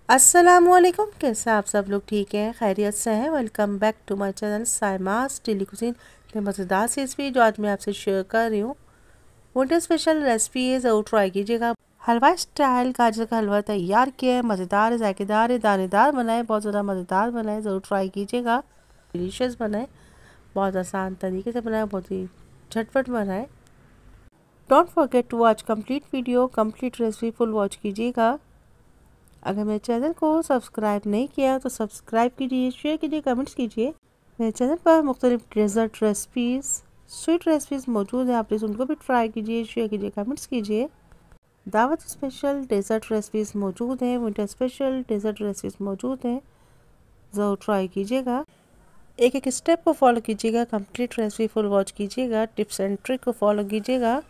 अस्सलामुअलैकुम। कैसे आप सब लोग? ठीक है, खैरियत से हैं। Welcome back to my channel Saima's daily cuisine. मज़ेदार सी रेसिपी जो आज मैं आपसे शेयर कर रही हूँ, विंटर स्पेशल रेसिपी है, ज़रूर ट्राई कीजिएगा। हलवा स्टाइल गाजर का हलवा तैयार किया है। मज़ेदार है, जायकेदार है, दानेदार बनाए, बहुत ज़्यादा मज़ेदार बनाए, ज़रूर ट्राई कीजिएगा। डिलीशियस बनाए, बहुत आसान तरीके से बनाए, बहुत ही झटपट बनाए। Don't forget to watch complete video, complete recipe full watch कीजिएगा। अगर मेरे चैनल को सब्सक्राइब नहीं किया तो सब्सक्राइब कीजिए, शेयर कीजिए, कमेंट्स कीजिए। मेरे चैनल पर मुख्तलिफ डेजर्ट रेसिपीज़, स्वीट रेसिपीज़ मौजूद है, आप प्लीज़ उनको भी ट्राई कीजिए, शेयर कीजिए, कमेंट्स कीजिए। दावत स्पेशल डेजर्ट रेसिपीज़ मौजूद हैं, विंटर स्पेशल डेजर्ट रेसिपीज़ मौजूद हैं, ज़रूर ट्राई कीजिएगा। एक एक स्टेप को फॉलो कीजिएगा, कंप्लीट रेसिपी फुल वॉच कीजिएगा, टिप्स एंड ट्रिक को फॉलो कीजिएगा।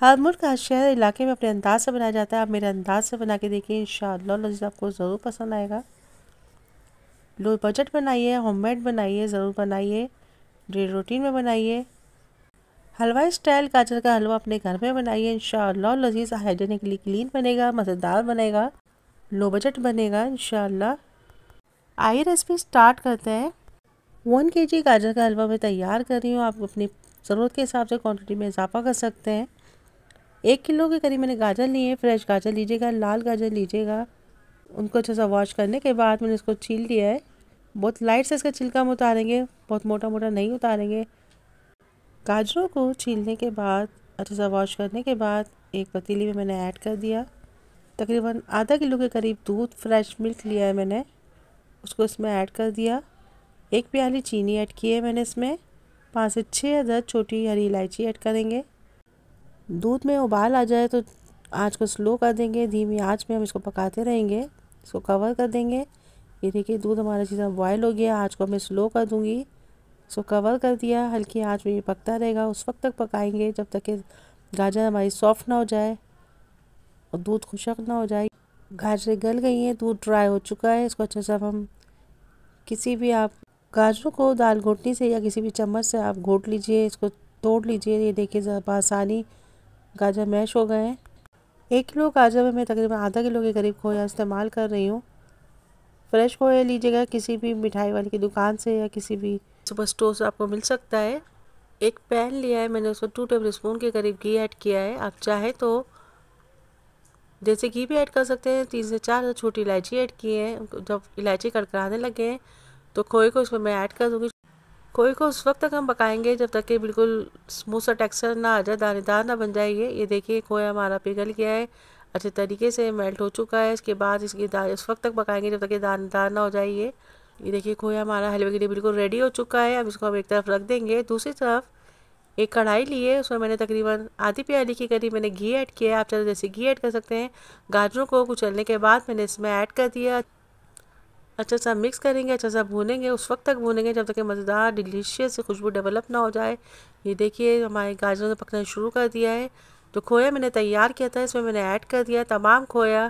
हर मुल्क, हर शहर, इलाके में अपने अंदाज से बनाया जाता है। आप मेरे अंदाज से बना के देखिए, इंशाअल्लाह लज़ीज़ आपको ज़रूर पसंद आएगा। लो बजट बनाइए, होममेड बनाइए, ज़रूर बनाइए, डेली रूटीन में बनाइए। हलवा स्टाइल गाजर का हलवा अपने घर में बनाइए, इंशाअल्लाह लज़ीज़ हाइजीनिकली क्लीन बनेगा, मज़ेदार बनेगा, लो बजट बनेगा इंशाअल्लाह। आइए रेसिपी स्टार्ट करते हैं। 1 kg गाजर का हलवा मैं तैयार कर रही हूँ। आप अपनी ज़रूरत के हिसाब से क्वांटिटी में इजाफा कर सकते हैं। 1 किलो के करीब मैंने गाजर लिए, फ्रेश गाजर लीजिएगा, लाल गाजर लीजिएगा। उनको अच्छे से वॉश करने के बाद मैंने इसको छील लिया है। बहुत लाइट से इसका छिलका हम उतारेंगे, बहुत मोटा मोटा नहीं उतारेंगे। गाजरों को छीलने के बाद, अच्छे से वॉश करने के बाद, एक पतीली में मैंने ऐड कर दिया। तकरीबन आधा किलो के करीब दूध, फ्रेश मिल्क लिया है मैंने, उसको इसमें ऐड कर दिया। 1 प्याली चीनी ऐड की है मैंने इसमें। 5 से 6 अदद छोटी हरी इलायची ऐड करेंगे। दूध में उबाल आ जाए तो आँच को स्लो कर देंगे, धीमी आंच में हम इसको पकाते रहेंगे, इसको कवर कर देंगे। ये देखिए दूध हमारा अच्छी तरह बॉयल हो गया, आँच को मैं स्लो कर दूंगी, इसको कवर कर दिया। हल्की आंच में ये पकता रहेगा, उस वक्त तक पकाएंगे जब तक कि गाजर हमारी सॉफ्ट ना हो जाए और दूध खुशक ना हो जाए। गाजरें गल गई हैं, दूध ड्राई हो चुका है। इसको अच्छे से अब हम किसी भी, आप गाजरों को दाल घोटनी से या किसी भी चम्मच से आप घोट लीजिए, इसको तोड़ लीजिए। ये देखिए ज़रा आसानी गाजर मैश हो गए हैं। 1 किलो गाजर में मैं तकरीबन आधा किलो के करीब खोया इस्तेमाल कर रही हूँ। फ्रेश खोया लीजिएगा, किसी भी मिठाई वाले की दुकान से या किसी भी सुपर स्टोर से आपको मिल सकता है। एक पैन लिया है मैंने, उसको 2 टेबल स्पून के करीब घी ऐड किया है। आप चाहे तो जैसे घी भी ऐड कर सकते हैं। 3 से 4 छोटी इलायची ऐड की है। जब इलायची कड़कड़ाने लगे हैं तो खोए को इसमें मैं ऐड कर दूँगी। खोए को उस वक्त तक हम पकाएंगे जब तक कि बिल्कुल स्मूथ सा टेक्सचर ना आ जाए, दानेदार ना बन जाए। ये देखिए खोया हमारा पिघल गया है, अच्छे तरीके से मेल्ट हो चुका है। इसके बाद इसकी दाल इस वक्त तक पकाएंगे जब तक कि दानेदार ना हो जाए। ये देखिए खोया हमारा हलवे के लिए बिल्कुल रेडी हो चुका है। अब इसको हम एक तरफ रख देंगे। दूसरी तरफ एक कढ़ाई लिए, उसमें मैंने तकरीबन आधी प्याली के करीब मैंने घी ऐड किया है। आप चाहे जैसे घी ऐड कर सकते हैं। गाजरों को कुचलने के बाद मैंने इसमें ऐड कर दिया। अच्छा सा मिक्स करेंगे, अच्छा सा भूनेंगे, उस वक्त तक भूनेंगे जब तक कि मज़ेदार डिलीशियस खुशबू डेवलप ना हो जाए। ये देखिए हमारे गाजरों ने पकना शुरू कर दिया है। जो खोया मैंने तैयार किया था इसमें मैंने ऐड कर दिया। तमाम खोया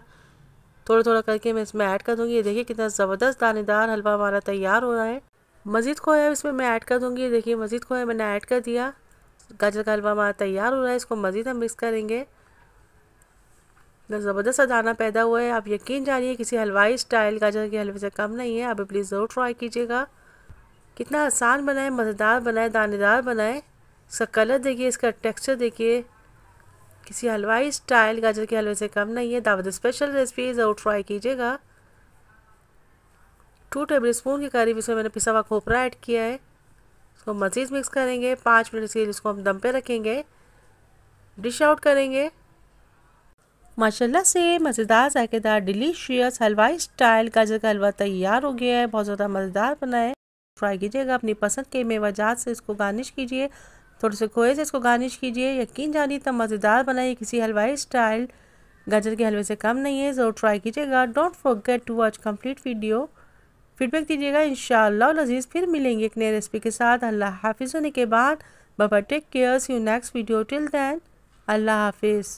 थोड़ा थोड़ा करके मैं इसमें ऐड कर दूँगी। ये देखिए कितना ज़बरदस्त दानेदार हलवा हमारा तैयार हो रहा है। मज़ीद खोया इसमें मैं ऐड कर दूँगी। ये देखिए मज़ीद खोया मैंने ऐड कर दिया। गाजर का हलवा हमारा तैयार हो रहा है। इसको मज़ीद हम मिक्स करेंगे। ज़बरदस्त सा दाना पैदा हुआ है। आप यकीन जानिए किसी हलवाई स्टाइल गाजर के हलवे से कम नहीं है। आप प्लीज़ ज़रूर ट्राई कीजिएगा। कितना आसान बनाए, मज़ेदार बनाए, दानेदार बनाए। इसका कलर देखिए, इसका टेक्सचर देखिए, किसी हलवाई स्टाइल गाजर के हलवे से कम नहीं है। दावत स्पेशल रेसिपी ज़रूर ट्राई कीजिएगा। 2 टेबल स्पून के करीब इसमें मैंने पिसा हुआ खोपरा ऐड किया है। इसको मज़ीद मिक्स करेंगे। 5 मिनट के लिए इसको हम दम पे रखेंगे, डिश आउट करेंगे। माशाल्लाह से मज़ेदार, जायकेदार, डिलीशियस हलवाई स्टाइल गाजर का हलवा तैयार हो गया है। बहुत ज़्यादा मज़ेदार बना है, ट्राई कीजिएगा। अपनी पसंद के मेवाजात से इसको गार्निश कीजिए, थोड़े से खोए से इसको गार्निश कीजिए। यकीन जानिए इतना मज़ेदार बनाइए, किसी हलवाई स्टाइल गाजर के हलवे से कम नहीं है। ज़रूर ट्राई कीजिएगा। Don't forget to watch complete video, feedback दीजिएगा। इंशाअल्लाह लजीज़ फिर मिलेंगे एक नए रेसिपी के साथ। अल्लाह हाफिज़ होने के बाद bye bye, take care, see you next video. Till then अल्लाह हाफिज़।